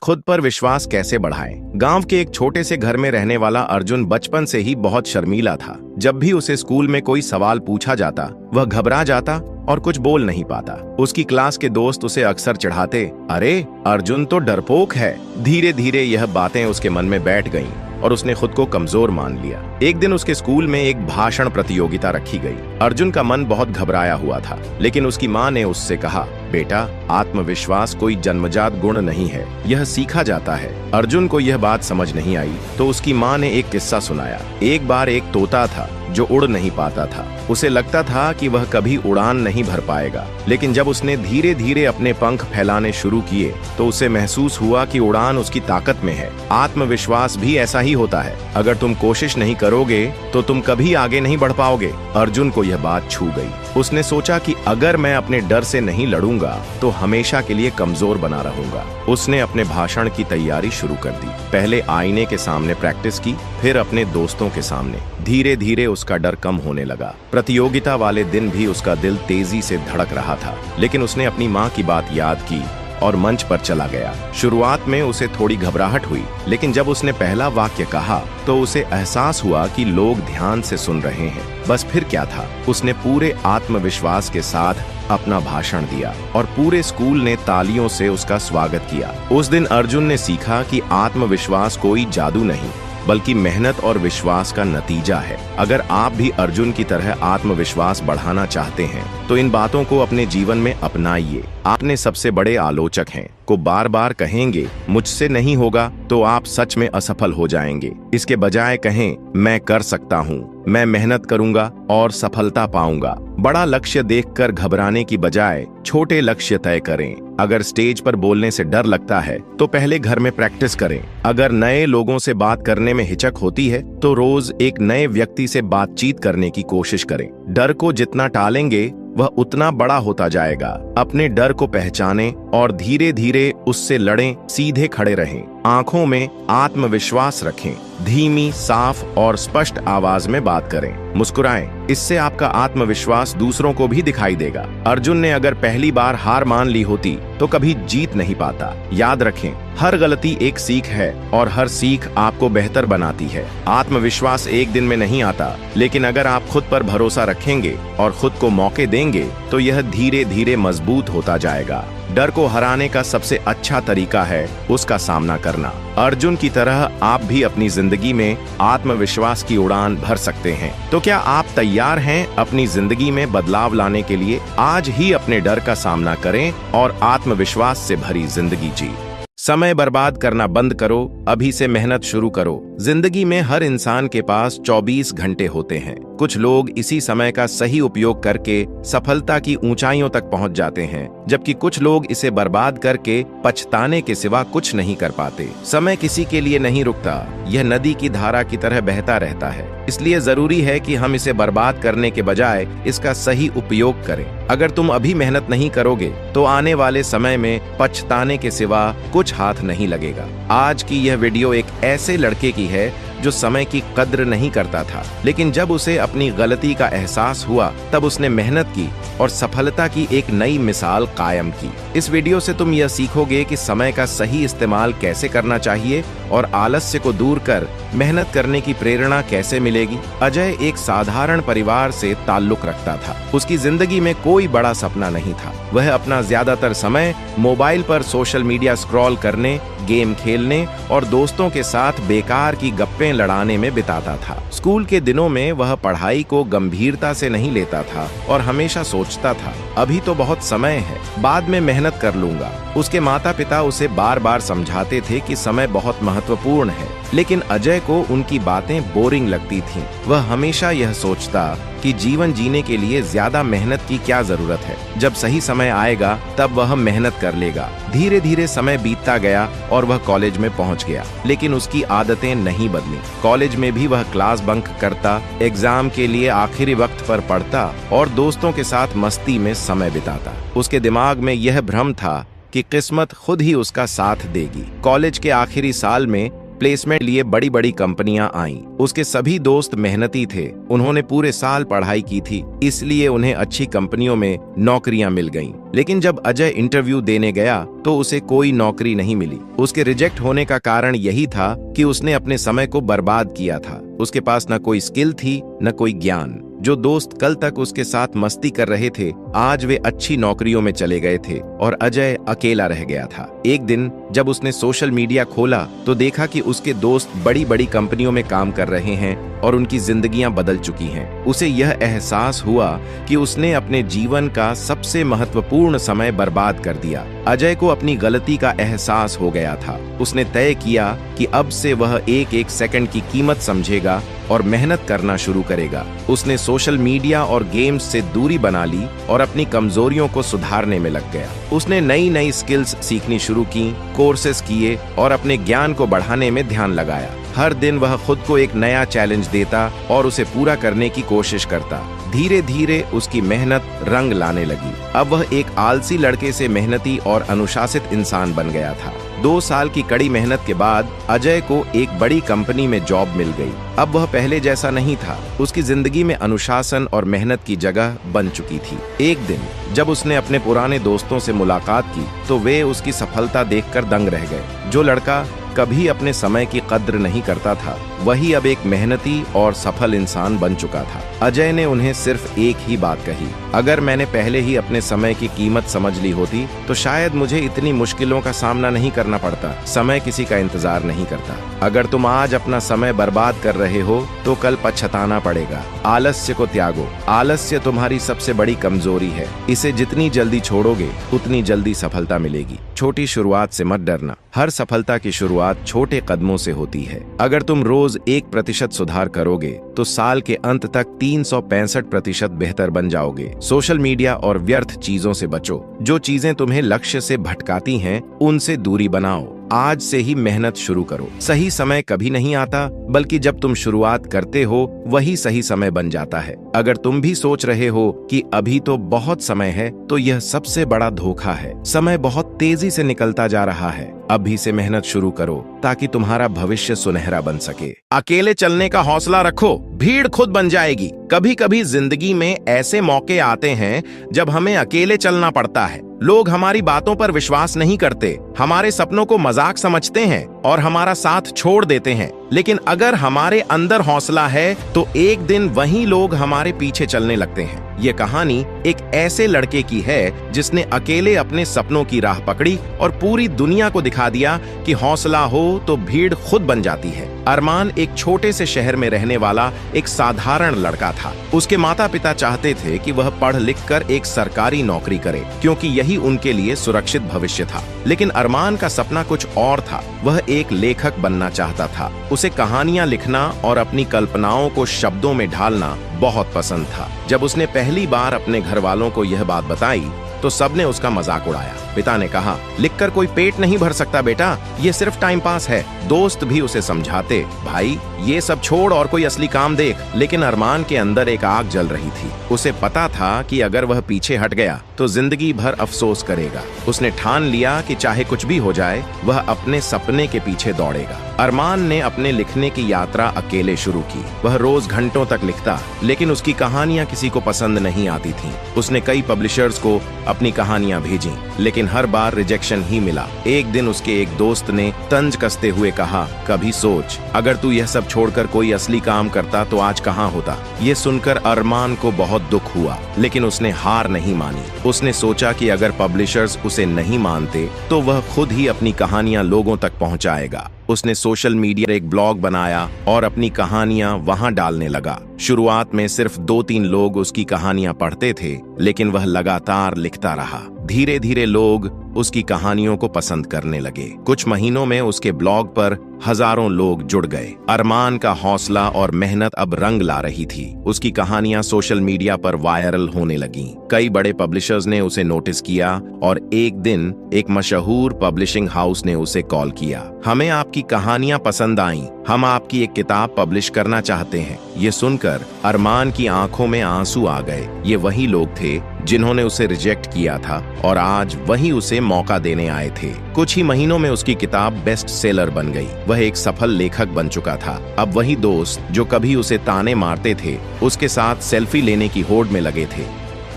खुद पर विश्वास कैसे बढ़ाएं? गांव के एक छोटे से घर में रहने वाला अर्जुन बचपन से ही बहुत शर्मीला था। जब भी उसे स्कूल में कोई सवाल पूछा जाता, वह घबरा जाता और कुछ बोल नहीं पाता। उसकी क्लास के दोस्त उसे अक्सर चिढ़ाते, अरे अर्जुन तो डरपोक है। धीरे धीरे यह बातें उसके मन में बैठ गईं और उसने खुद को कमजोर मान लिया। एक दिन उसके स्कूल में एक भाषण प्रतियोगिता रखी गई। अर्जुन का मन बहुत घबराया हुआ था, लेकिन उसकी माँ ने उससे कहा, बेटा, आत्मविश्वास कोई जन्मजात गुण नहीं है, यह सीखा जाता है। अर्जुन को यह बात समझ नहीं आई तो उसकी माँ ने एक किस्सा सुनाया। एक बार एक तोता था जो उड़ नहीं पाता था। उसे लगता था कि वह कभी उड़ान नहीं भर पाएगा, लेकिन जब उसने धीरे धीरे अपने पंख फैलाने शुरू किए तो उसे महसूस हुआ कि उड़ान उसकी ताकत में है। आत्मविश्वास भी ऐसा ही होता है, अगर तुम कोशिश नहीं करोगे तो तुम कभी आगे नहीं बढ़ पाओगे। अर्जुन को यह बात छू गई। उसने सोचा कि अगर मैं अपने डर से नहीं लड़ूंगा तो हमेशा के लिए कमजोर बना रहूंगा। उसने अपने भाषण की तैयारी शुरू कर दी। पहले आईने के सामने प्रैक्टिस की, फिर अपने दोस्तों के सामने। धीरे धीरे उसका डर कम होने लगा। प्रतियोगिता वाले दिन भी उसका दिल तेजी से धड़क रहा था, लेकिन उसने अपनी माँ की बात याद की और मंच पर चला गया। शुरुआत में उसे थोड़ी घबराहट हुई, लेकिन जब उसने पहला वाक्य कहा तो उसे एहसास हुआ कि लोग ध्यान से सुन रहे हैं। बस फिर क्या था, उसने पूरे आत्मविश्वास के साथ अपना भाषण दिया और पूरे स्कूल ने तालियों से उसका स्वागत किया। उस दिन अर्जुन ने सीखा कि आत्मविश्वास कोई जादू नहीं, बल्कि मेहनत और विश्वास का नतीजा है। अगर आप भी अर्जुन की तरह आत्मविश्वास बढ़ाना चाहते हैं तो इन बातों को अपने जीवन में अपनाइए। आपने सबसे बड़े आलोचक हैं को बार बार कहेंगे मुझसे नहीं होगा तो आप सच में असफल हो जाएंगे। इसके बजाय कहें मैं कर सकता हूँ, मैं मेहनत करूंगा और सफलता पाऊंगा। बड़ा लक्ष्य देखकर घबराने की बजाय छोटे लक्ष्य तय करें। अगर स्टेज पर बोलने से डर लगता है तो पहले घर में प्रैक्टिस करें। अगर नए लोगों से बात करने में हिचक होती है तो रोज एक नए व्यक्ति से बातचीत करने की कोशिश करें। डर को जितना टालेंगे वह उतना बड़ा होता जाएगा। अपने डर को पहचानें और धीरे धीरे उससे लड़ें। सीधे खड़े रहें, आंखों में आत्मविश्वास रखें, धीमी, साफ और स्पष्ट आवाज में बात करें। मुस्कुराएं, इससे आपका आत्मविश्वास दूसरों को भी दिखाई देगा। अर्जुन ने अगर पहली बार हार मान ली होती तो कभी जीत नहीं पाता। याद रखें, हर गलती एक सीख है और हर सीख आपको बेहतर बनाती है। आत्मविश्वास एक दिन में नहीं आता, लेकिन अगर आप खुद पर भरोसा रखेंगे और खुद को मौके देंगे तो यह धीरे धीरे मजबूत होता जाएगा। डर को हराने का सबसे अच्छा तरीका है उसका सामना करना। अर्जुन की तरह आप भी अपनी जिंदगी में आत्मविश्वास की उड़ान भर सकते हैं। तो क्या आप तैयार हैं अपनी जिंदगी में बदलाव लाने के लिए? आज ही अपने डर का सामना करें और आत्मविश्वास से भरी जिंदगी जी। समय बर्बाद करना बंद करो, अभी से मेहनत शुरू करो। जिंदगी में हर इंसान के पास 24 घंटे होते हैं। कुछ लोग इसी समय का सही उपयोग करके सफलता की ऊंचाइयों तक पहुंच जाते हैं, जबकि कुछ लोग इसे बर्बाद करके पछताने के सिवा कुछ नहीं कर पाते। समय किसी के लिए नहीं रुकता, यह नदी की धारा की तरह बहता रहता है। इसलिए जरूरी है कि हम इसे बर्बाद करने के बजाय इसका सही उपयोग करें। अगर तुम अभी मेहनत नहीं करोगे तो आने वाले समय में पछताने के सिवा कुछ हाथ नहीं लगेगा। आज की यह वीडियो एक ऐसे लड़के की है जो समय की कद्र नहीं करता था, लेकिन जब उसे अपनी गलती का एहसास हुआ तब उसने मेहनत की और सफलता की एक नई मिसाल कायम की। इस वीडियो से तुम यह सीखोगे कि समय का सही इस्तेमाल कैसे करना चाहिए और आलस्य को दूर कर मेहनत करने की प्रेरणा कैसे मिलेगी। अजय एक साधारण परिवार से ताल्लुक रखता था। उसकी जिंदगी में कोई बड़ा सपना नहीं था। वह अपना ज्यादातर समय मोबाइल पर सोशल मीडिया स्क्रॉल करने, गेम खेलने और दोस्तों के साथ बेकार की गप्पें लड़ाने में बिताता था। स्कूल के दिनों में वह पढ़ाई को गंभीरता से नहीं लेता था और हमेशा सोचता था अभी तो बहुत समय है, बाद में मेहनत कर लूंगा। उसके माता पिता उसे बार बार समझाते थे कि समय बहुत महत्वपूर्ण है, लेकिन अजय को उनकी बातें बोरिंग लगती थीं। वह हमेशा यह सोचता कि जीवन जीने के लिए ज्यादा मेहनत की क्या जरूरत है, जब सही समय आएगा तब वह मेहनत कर लेगा। धीरे धीरे समय बीतता गया और वह कॉलेज में पहुंच गया, लेकिन उसकी आदतें नहीं बदली। कॉलेज में भी वह क्लास बंक करता, एग्जाम के लिए आखिरी वक्त पर पढ़ता और दोस्तों के साथ मस्ती में समय बिताता। उसके दिमाग में यह भ्रम था कि किस्मत खुद ही उसका साथ देगी। कॉलेज के आखिरी साल में प्लेसमेंट लिए बड़ी बड़ी कंपनियां आईं। उसके सभी दोस्त मेहनती थे, उन्होंने पूरे साल पढ़ाई की थी, इसलिए उन्हें अच्छी कंपनियों में नौकरियां मिल गईं। लेकिन जब अजय इंटरव्यू देने गया तो उसे कोई नौकरी नहीं मिली। उसके रिजेक्ट होने का कारण यही था कि उसने अपने समय को बर्बाद किया था। उसके पास न कोई स्किल थी न कोई ज्ञान। जो दोस्त कल तक उसके साथ मस्ती कर रहे थे, आज वे अच्छी नौकरियों में चले गए थे और अजय अकेला रह गया था। एक दिन जब उसने सोशल मीडिया खोला तो देखा कि उसके दोस्त बड़ी बड़ी कंपनियों में काम कर रहे हैं और उनकी जिंदगियां बदल चुकी हैं। उसे यह एहसास हुआ कि उसने अपने जीवन का सबसे महत्वपूर्ण समय बर्बाद कर दिया। अजय को अपनी गलती का एहसास हो गया था। उसने तय किया कि अब से वह एक एक सेकंड की कीमत समझेगा और मेहनत करना शुरू करेगा। उसने सोशल मीडिया और गेम्स से दूरी बना ली और अपनी कमजोरियों को सुधारने में लग गया। उसने नई नई स्किल्स सीखनी शुरू की, कोर्सेज किए और अपने ज्ञान को बढ़ाने में ध्यान लगाया। हर दिन वह खुद को एक नया चैलेंज देता और उसे पूरा करने की कोशिश करता। धीरे धीरे उसकी मेहनत रंग लाने लगी। अब वह एक आलसी लड़के से मेहनती और अनुशासित इंसान बन गया था। 2 साल की कड़ी मेहनत के बाद अजय को एक बड़ी कंपनी में जॉब मिल गई। अब वह पहले जैसा नहीं था। उसकी जिंदगी में अनुशासन और मेहनत की जगह बन चुकी थी। एक दिन जब उसने अपने पुराने दोस्तों से मुलाकात की तो वे उसकी सफलता देखकर दंग रह गए। जो लड़का कभी अपने समय की कद्र नहीं करता था, वही अब एक मेहनती और सफल इंसान बन चुका था। अजय ने उन्हें सिर्फ एक ही बात कही, अगर मैंने पहले ही अपने समय की कीमत समझ ली होती तो शायद मुझे इतनी मुश्किलों का सामना नहीं करना पड़ता। समय किसी का इंतजार नहीं करता। अगर तुम आज अपना समय बर्बाद कर रहे हो तो कल पछताना पड़ेगा। आलस्य को त्यागो। आलस्य तुम्हारी सबसे बड़ी कमजोरी है। इसे जितनी जल्दी छोड़ोगे उतनी जल्दी सफलता मिलेगी। छोटी शुरुआत से मत डरना। हर सफलता की शुरुआत छोटे कदमों से होती है। अगर तुम रोज 1% सुधार करोगे तो साल के अंत तक 365% बेहतर बन जाओगे। सोशल मीडिया और व्यर्थ चीजों से बचो। जो चीजें तुम्हें लक्ष्य से भटकाती हैं, उनसे दूरी बनाओ। आज से ही मेहनत शुरू करो। सही समय कभी नहीं आता, बल्कि जब तुम शुरुआत करते हो वही सही समय बन जाता है। अगर तुम भी सोच रहे हो कि अभी तो बहुत समय है, तो यह सबसे बड़ा धोखा है। समय बहुत तेजी से निकलता जा रहा है। अभी से मेहनत शुरू करो ताकि तुम्हारा भविष्य सुनहरा बन सके। अकेले चलने का हौसला रखो, भीड़ खुद बन जाएगी। कभी कभी जिंदगी में ऐसे मौके आते हैं जब हमें अकेले चलना पड़ता है। लोग हमारी बातों पर विश्वास नहीं करते, हमारे सपनों को मजाक समझते हैं और हमारा साथ छोड़ देते हैं। लेकिन अगर हमारे अंदर हौसला है तो एक दिन वही लोग हमारे पीछे चलने लगते हैं। ये कहानी एक ऐसे लड़के की है जिसने अकेले अपने सपनों की राह पकड़ी और पूरी दुनिया को दिखा दिया कि हौसला हो तो भीड़ खुद बन जाती है। अरमान एक छोटे से शहर में रहने वाला एक साधारण लड़का था। उसके माता पिता चाहते थे कि वह पढ़ लिख कर एक सरकारी नौकरी करे, क्योंकि यही उनके लिए सुरक्षित भविष्य था। लेकिन अरमान का सपना कुछ और था। वह एक लेखक बनना चाहता था। उसे कहानियां लिखना और अपनी कल्पनाओं को शब्दों में ढालना बहुत पसंद था। जब उसने पहली बार अपने घर वालों को यह बात बताई तो सबने उसका मजाक उड़ाया। पिता ने कहा, लिखकर कोई पेट नहीं भर सकता बेटा, ये सिर्फ टाइम पास है। दोस्त भी उसे समझाते, भाई ये सब छोड़ और कोई असली काम देख। लेकिन अरमान के अंदर एक आग जल रही थी। उसे पता था कि अगर वह पीछे हट गया तो जिंदगी भर अफसोस करेगा। उसने ठान लिया कि चाहे कुछ भी हो जाए, वह अपने सपने के पीछे दौड़ेगा। अरमान ने अपने लिखने की यात्रा अकेले शुरू की। वह रोज घंटों तक लिखता, लेकिन उसकी कहानियां किसी को पसंद नहीं आती थीं। उसने कई पब्लिशर्स को अपनी कहानियां भेजी, लेकिन हर बार रिजेक्शन ही मिला। एक दिन उसके एक दोस्त ने तंज कसते हुए कहा, कभी सोच, अगर तू यह सब छोड़कर कोई असली काम करता तो आज कहां होता। ये सुनकर अरमान को बहुत दुख हुआ, लेकिन उसने हार नहीं मानी। उसने सोचा कि अगर पब्लिशर्स उसे नहीं मानते तो वह खुद ही अपनी कहानियां लोगों तक पहुंचाएगा। उसने सोशल मीडिया एक ब्लॉग बनाया और अपनी कहानियां वहां डालने लगा। शुरुआत में सिर्फ 2-3 लोग उसकी कहानियां पढ़ते थे, लेकिन वह लगातार लिखता रहा। धीरे धीरे लोग उसकी कहानियों को पसंद करने लगे। कुछ महीनों में उसके ब्लॉग पर हजारों लोग जुड़ गए। अरमान का हौसला और मेहनत अब रंग ला रही थी। उसकी कहानियां सोशल मीडिया पर वायरल होने लगीं। कई बड़े पब्लिशर्स ने उसे नोटिस किया और एक दिन एक मशहूर पब्लिशिंग हाउस ने उसे कॉल किया। हमें आपकी कहानियां पसंद आईं, हम आपकी एक किताब पब्लिश करना चाहते हैं। ये सुनकर अरमान की आंखों में आंसू आ गए। ये वही लोग थे जिन्होंने उसे रिजेक्ट किया था और आज वही उसे मौका देने आए थे। कुछ ही महीनों में उसकी किताब बेस्ट सेलर बन गई। वह एक सफल लेखक बन चुका था। अब वही दोस्त जो कभी उसे ताने मारते थे, उसके साथ सेल्फी लेने की होड़ में लगे थे।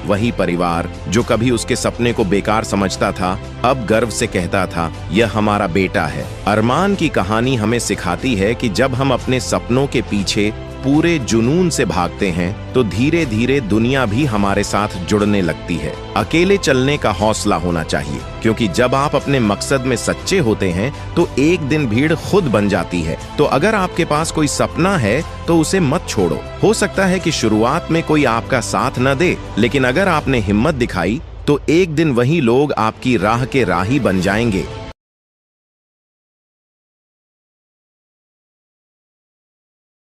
वही परिवार जो कभी उसके सपने को बेकार समझता था, अब गर्व से कहता था, यह हमारा बेटा है। अरमान की कहानी हमें सिखाती है कि जब हम अपने सपनों के पीछे पूरे जुनून से भागते हैं तो धीरे धीरे दुनिया भी हमारे साथ जुड़ने लगती है। अकेले चलने का हौसला होना चाहिए, क्योंकि जब आप अपने मकसद में सच्चे होते हैं तो एक दिन भीड़ खुद बन जाती है। तो अगर आपके पास कोई सपना है तो उसे मत छोड़ो। हो सकता है कि शुरुआत में कोई आपका साथ न दे, लेकिन अगर आपने हिम्मत दिखाई तो एक दिन वही लोग आपकी राह के राही बन जाएंगे।